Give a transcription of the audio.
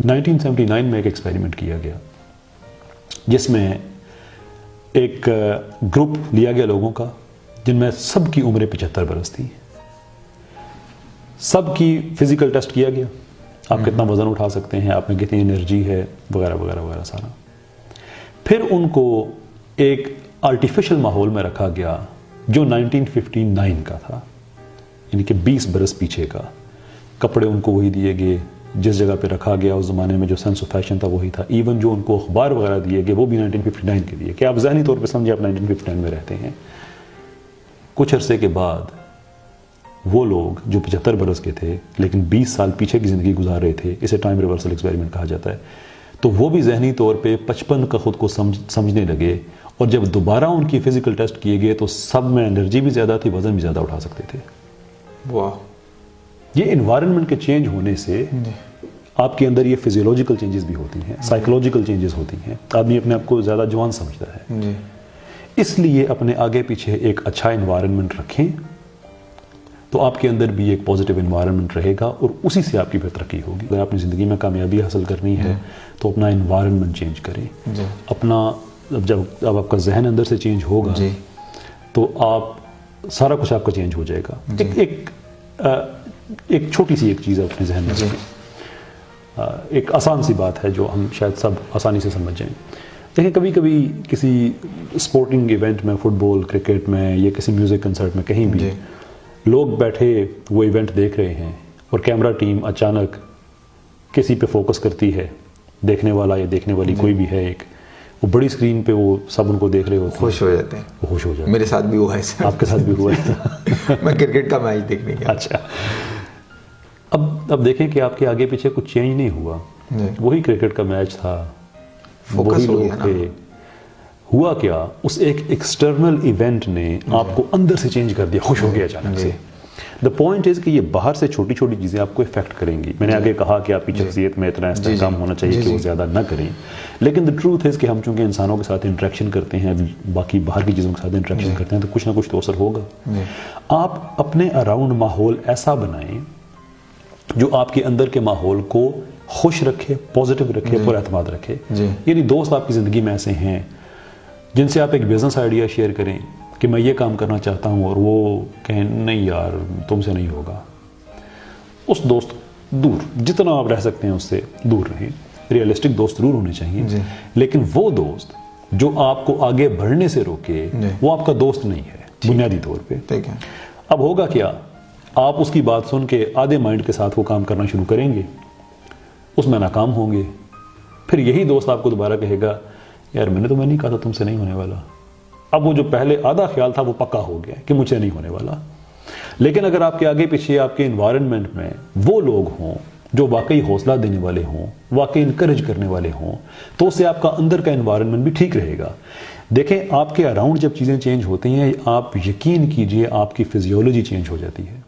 1979 میں ایک ایکسپیریمنٹ کیا گیا جس میں ایک گروپ لیا گیا لوگوں کا جن میں سب کی عمریں 75 برس تھی. سب کی فزیکل ٹیسٹ کیا گیا, آپ کتنا وزن اٹھا سکتے ہیں, آپ میں کتنی انرجی ہے, وغیرہ وغیرہ وغیرہ سارا. پھر ان کو ایک آرٹیفیشل ماحول میں رکھا گیا جو 1959 کا تھا, یعنی کہ 20 برس پیچھے کا. کپڑے ان کو وہی دیے گئے, جس جگہ پہ رکھا گیا اس زمانے میں جو سینس آف فیشن تھا وہی تھا. ایون جو ان کو اخبار وغیرہ دیے گئے وہ بھی 1959 کے دیے, کہ آپ ذہنی طور پہ سمجھے آپ 1959 میں رہتے ہیں. کچھ عرصے کے بعد وہ لوگ جو 75 برس کے تھے لیکن 20 سال پیچھے کی زندگی گزار رہے تھے, اسے ٹائم ریورسل ایکسپیریمنٹ کہا جاتا ہے, تو وہ بھی ذہنی طور پہ 55 کا خود کو سمجھنے لگے. اور جب دوبارہ ان کی فزیکل ٹیسٹ کیے گئے تو سب میں انرجی بھی زیادہ تھی, وزن بھی زیادہ اٹھا سکتے تھے. واہ. یہ انوائرنمنٹ کے چینج ہونے سے آپ کے اندر یہ فزیولوجیکل چینجز بھی ہوتی ہیں, سائیکولوجیکل چینجز ہوتی ہیں. آدمی اپنے آپ کو زیادہ جوان سمجھتا ہے. اس لیے اپنے آگے پیچھے ایک اچھا انوائرنمنٹ رکھیں تو آپ کے اندر بھی ایک پازیٹیو انوائرنمنٹ رہے گا اور اسی سے آپ کی پھر ترقی ہوگی. اگر اپنی زندگی میں کامیابی حاصل کرنی ہے تو اپنا انوائرنمنٹ چینج کریں. اپنا جب آپ کا ذہن اندر سے چینج ہوگا تو آپ سارا کچھ آپ کا چینج ہو جائے گا. ایک چھوٹی سی ایک چیز ہے اپنے ذہن میں رکھیں, ایک آسان سی بات ہے جو ہم شاید سب آسانی سے سمجھ جائیں. دیکھیں کبھی کبھی کسی اسپورٹنگ ایونٹ میں, فٹ بال, کرکٹ میں یا کسی میوزک کنسرٹ میں کہیں بھی لوگ بیٹھے وہ ایونٹ دیکھ رہے ہیں اور کیمرہ ٹیم اچانک کسی پہ فوکس کرتی ہے, دیکھنے والا یا دیکھنے والی کوئی بھی ہے, ایک وہ بڑی اسکرین پہ وہ سب ان کو دیکھ رہے ہوتے ہیں, خوش ہو جاتے ہیں. وہ خوش ہو جاتے ہیں. میرے ساتھ بھی ہوا ہے. آپ کے ساتھ بھی ہوا ہے؟ میں کرکٹ کا میچ دیکھنے گیا. اچھا, اب دیکھیں کہ آپ کے آگے پیچھے کچھ چینج نہیں ہوا, وہی کرکٹ کا میچ تھا, وہی لوگ تھے. ہوا کیا, اس ایک ایکسٹرنل ایونٹ نے آپ کو اندر سے چینج کر دیا, خوش ہو گیا اچانک سے. دا پوائنٹ از کہ یہ باہر سے چھوٹی چھوٹی چیزیں آپ کو افیکٹ کریں گی. میں نے آگے کہا کہ آپ کی شخصیت میں اتنا استحکام ہونا چاہیے کہ وہ زیادہ نہ کریں, لیکن دا ٹروتھ از کہ ہم چونکہ انسانوں کے ساتھ انٹریکشن کرتے ہیں, باقی باہر کی چیزوں کے ساتھ انٹریکشن کرتے ہیں, تو کچھ نہ کچھ تو اثر ہوگا. آپ اپنے اراؤنڈ ماحول ایسا بنائیں جو آپ کے اندر کے ماحول کو خوش رکھے, پازیٹیو رکھے, پر اعتماد رکھے. یعنی دوست آپ کی زندگی میں ایسے ہیں جن سے آپ ایک بزنس آئیڈیا شیئر کریں کہ میں یہ کام کرنا چاہتا ہوں اور وہ کہیں نہیں یار تم سے نہیں ہوگا. اس دوست دور, جتنا آپ رہ سکتے ہیں اس سے دور رہیں. ریئلسٹک دوست ضرور ہونے چاہیے, لیکن وہ دوست جو آپ کو آگے بڑھنے سے روکے وہ آپ کا دوست نہیں ہے بنیادی طور پہ. اب ہوگا کیا, آپ اس کی بات سن کے آدھے مائنڈ کے ساتھ وہ کام کرنا شروع کریں گے, اس میں ناکام ہوں گے. پھر یہی دوست آپ کو دوبارہ کہے گا یار میں نے تمہیں نہیں کہا تھا تم سے نہیں ہونے والا. اب وہ جو پہلے آدھا خیال تھا وہ پکا ہو گیا کہ مجھ سے نہیں ہونے والا. لیکن اگر آپ کے آگے پیچھے آپ کے انوائرنمنٹ میں وہ لوگ ہوں جو واقعی حوصلہ دینے والے ہوں, واقعی انکریج کرنے والے ہوں, تو اس سے آپ کا اندر کا انوائرنمنٹ بھی ٹھیک رہے گا. دیکھیں آپ کے اراؤنڈ جب چیزیں چینج ہوتی ہیں, آپ یقین کیجئے آپ کی فزیولوجی چینج ہو جاتی ہے.